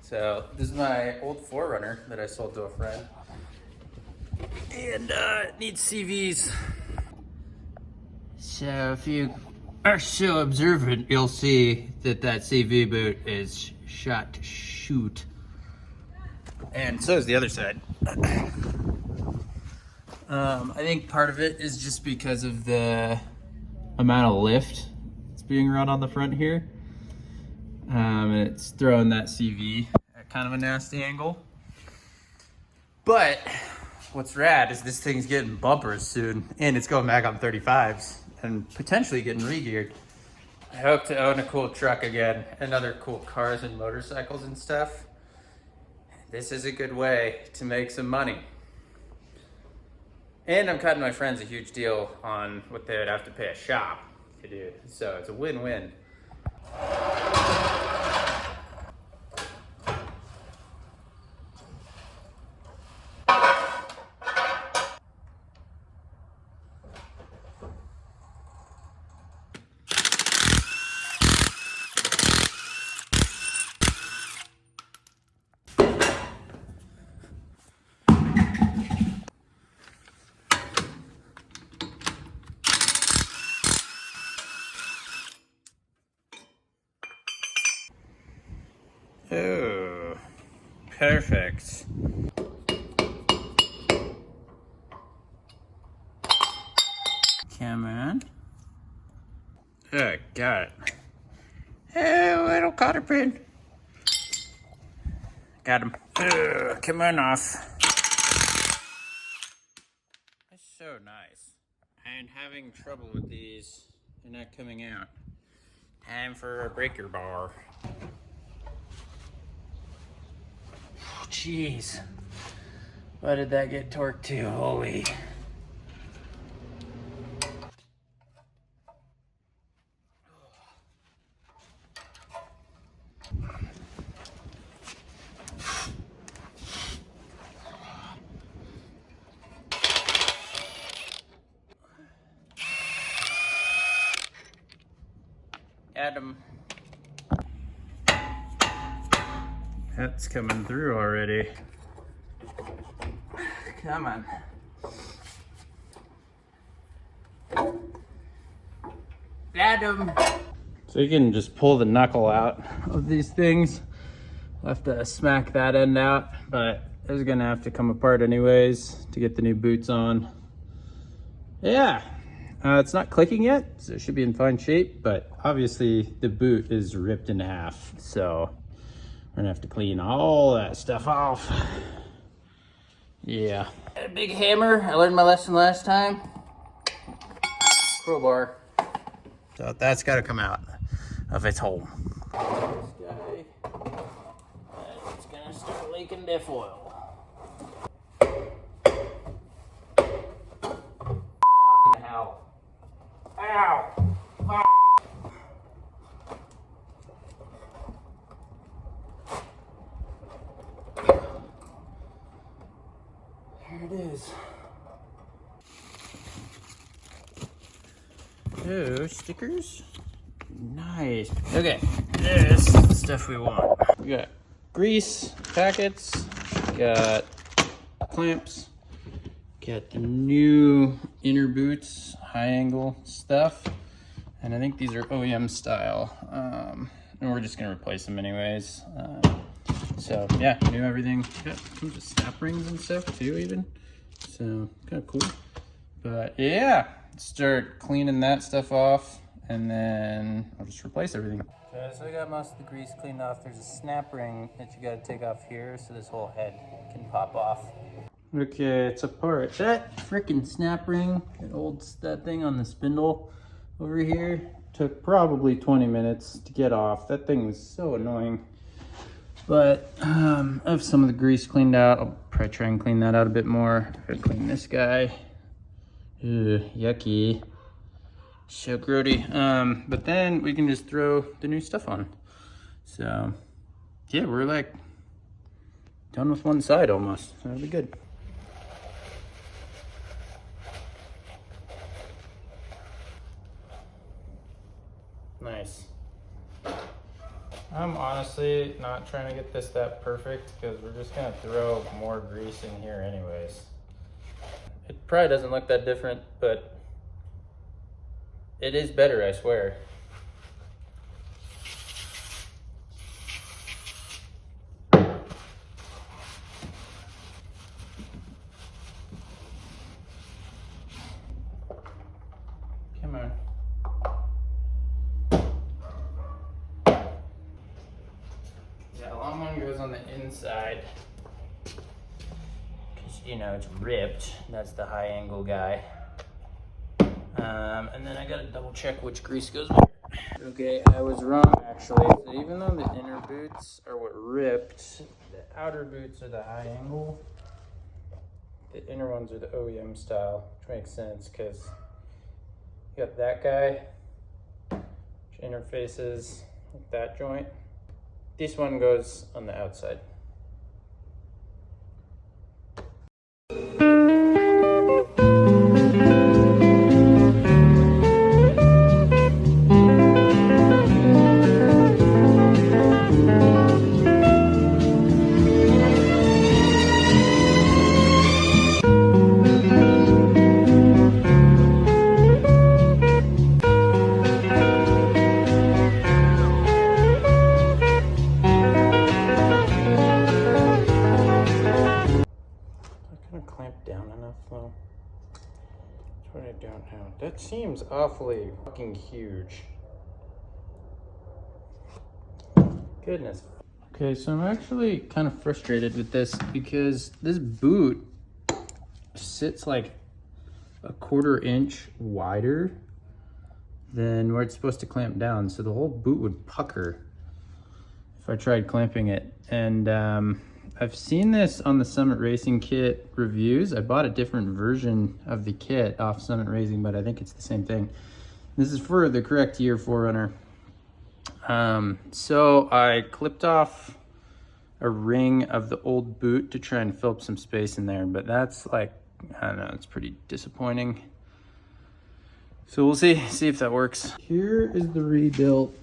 So this is my old PoorRunner that I sold to a friend. And it needs CVs. So if you are so observant, you'll see that that CV boot is shot to shoot. And so is the other side. I think part of it is just because of the amount of lift that's being run on the front here. And it's throwing that CV at kind of a nasty angle. But what's rad is this thing's getting bumpers soon, and it's going back on 35s and potentially getting re-geared. I hope to own a cool truck again and other cool cars and motorcycles and stuff. This is a good way to make some money. And I'm cutting my friends a huge deal on what they would have to pay a shop to do. So it's a win-win. Oh, perfect. Come on. Oh, got it. Oh, little cotter pin. Got him. Oh, come on off. That's so nice. I'm having trouble with these. They're not coming out. Time for a breaker bar. Jeez. Why did that get torqued to? Holy. Adam. That's coming through already. Come on. Adam. So you can just pull the knuckle out of these things. I'll have to smack that end out, but it's gonna have to come apart anyways to get the new boots on. Yeah. It's not clicking yet, so it should be in fine shape, but obviously the boot is ripped in half, so we're gonna have to clean all that stuff off. Yeah. Got a big hammer. I learned my lesson last time. Crowbar. So that's gotta come out of its hole. This guy, it's gonna start leaking diff oil. Hell. Ow! Oh. There it is. Oh, stickers? Nice. Okay, this is the stuff we want. We got grease packets, got clamps, got the new inner boots, high angle stuff, and I think these are OEM style, and we're just gonna replace them anyways. So yeah, new everything. Got tons of snap rings and stuff too even, so kind of cool. But yeah, start cleaning that stuff off, and then I'll just replace everything. Okay, so I got most of the grease cleaned off. There's a snap ring that you gotta take off here so this whole head can pop off. Okay, it's apart. That freaking snap ring that holds that thing on the spindle over here took probably 20 minutes to get off. That thing was so annoying. But I have some of the grease cleaned out. I'll probably try and clean that out a bit more. I'll clean this guy. Ugh, yucky. So grody. But then we can just throw the new stuff on. So yeah, we're like done with one side almost. So that'll be good. Nice. I'm honestly not trying to get this that perfect because we're just gonna throw more grease in here anyways. It probably doesn't look that different, but it is better, I swear. Come on. Yeah, the long one goes on the inside. Because, you know, it's ripped. That's the high angle guy. And then I gotta double check which grease goes where. Okay, I was wrong actually. So even though the inner boots are what ripped, the outer boots are the high angle. The inner ones are the OEM style, which makes sense because you got that guy, which interfaces with that joint. This one goes on the outside. Clamp down enough though. That's what I don't know. That seems awfully fucking huge. Goodness. Okay, so I'm actually kind of frustrated with this because this boot sits like a 1/4 inch wider than where it's supposed to clamp down. So the whole boot would pucker if I tried clamping it. And I've seen this on the Summit Racing kit reviews. I bought a different version of the kit off Summit Racing, but I think it's the same thing. This is for the correct year PoorRunner. So I clipped off a ring of the old boot to try and fill up some space in there, but that's like, I don't know, it's pretty disappointing. So we'll see if that works. Here is the rebuilt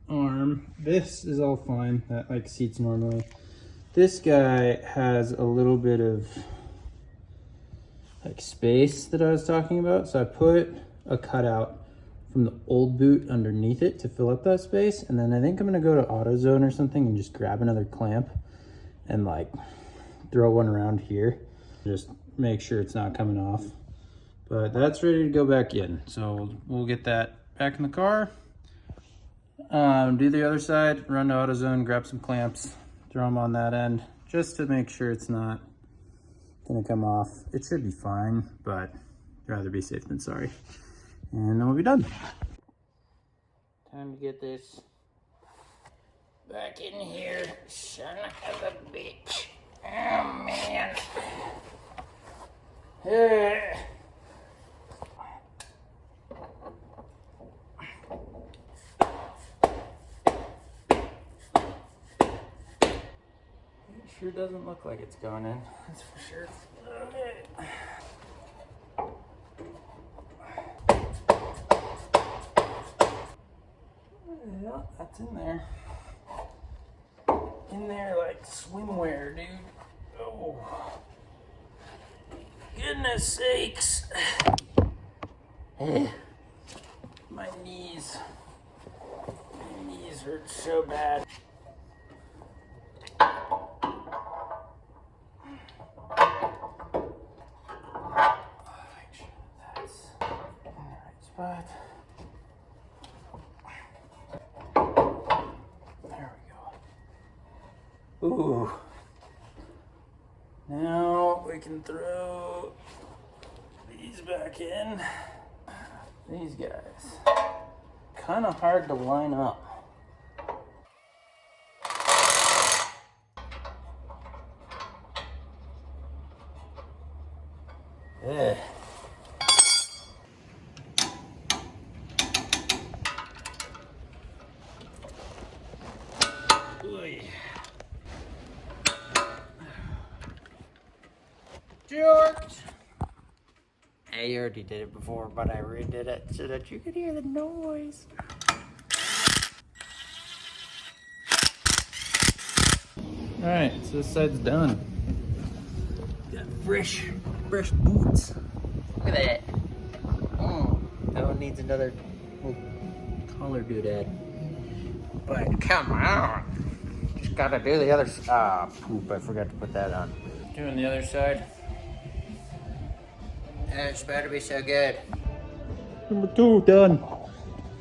arm. This is all fine. That like seats normally. This guy has a little bit of like space that I was talking about. So I put a cutout from the old boot underneath it to fill up that space. And then I think I'm gonna go to AutoZone or something and just grab another clamp and like throw one around here. Just make sure it's not coming off. But that's ready to go back in. So we'll get that back in the car. Do the other side, run to AutoZone, grab some clamps, throw them on that end, just to make sure it's not gonna come off. It should be fine, but I'd rather be safe than sorry. And then we'll be done. Time to get this back in here, son of a bitch. Oh man. Sure doesn't look like it's going in, that's for sure. Okay. Yeah, that's in there. In there like swimwear, dude. Oh. Goodness sakes. My knees hurt so bad. But there we go. Ooh. Now we can throw these back in. These guys. Kind of hard to line up. Yeah. Jerked. I already did it before, but I redid it so that you could hear the noise. Alright, so this side's done. Got fresh boots. Look at that. Oh, that one needs another little collar doodad. But come on. Just gotta do the other side. Poop, I forgot to put that on. Doing the other side. It's better be so good. Number 2 done.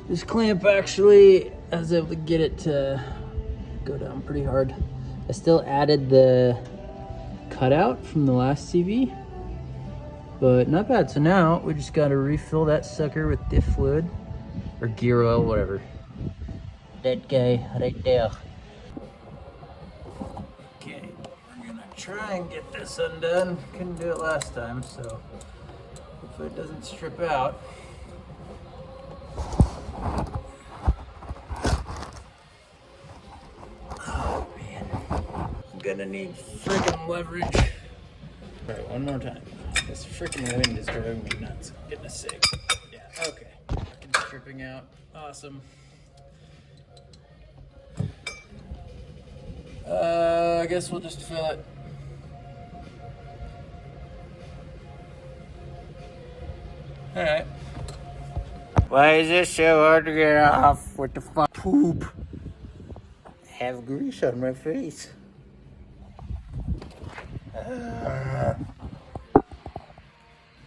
This clamp actually, I was able to get it to go down pretty hard. I still added the cutout from the last TV, but not bad. So now we just gotta refill that sucker with diff fluid or gear oil, whatever. That guy right there. Okay, we're gonna try and get this undone. Couldn't do it last time, so hopefully it doesn't strip out. Oh man, I'm gonna need freaking leverage. All right, one more time. This freaking wind is driving me nuts. I'm getting a sig. Yeah, okay. Fucking stripping out. Awesome. I guess we'll just fill it. All right. Why is this so hard to get off? What the fuck? Poop. I have grease on my face.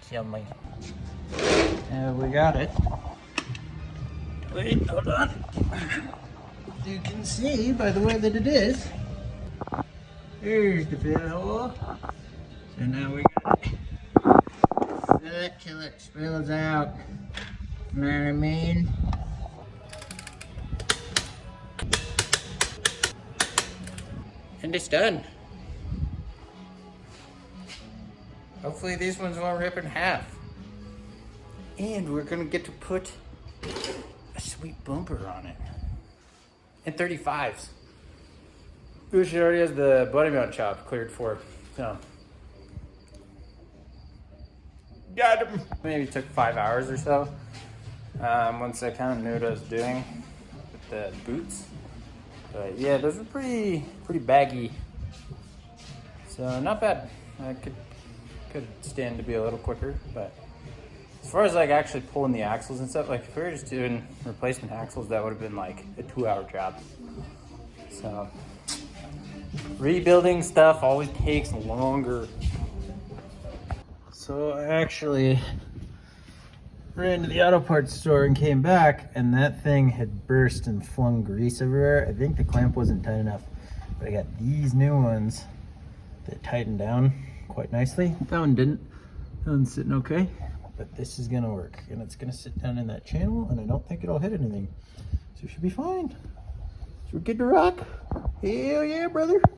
Kill me. We got it. Wait, hold on. You can see by the way that it is. Here's the fill hole. So now we got to fill it till it spills out. You know what I mean? And it's done. Hopefully these ones won't rip in half. And we're gonna get to put a sweet bumper on it. And 35s. Which already has the buddy mount chop cleared for. So. Got him. Maybe took 5 hours or so. Once I kind of knew what I was doing with the boots. But yeah, those are pretty baggy. So not bad. I could stand to be a little quicker, but as far as like actually pulling the axles and stuff, like if we were just doing replacement axles, that would have been like a 2-hour job. So rebuilding stuff always takes longer. So I actually ran to the auto parts store and came back, and that thing had burst and flung grease everywhere. I think the clamp wasn't tight enough, but I got these new ones that tightened down quite nicely. That one didn't. That one's sitting okay, but this is gonna work, and it's gonna sit down in that channel, and I don't think it'll hit anything. So it should be fine. So we're good to rock. Hell yeah, brother.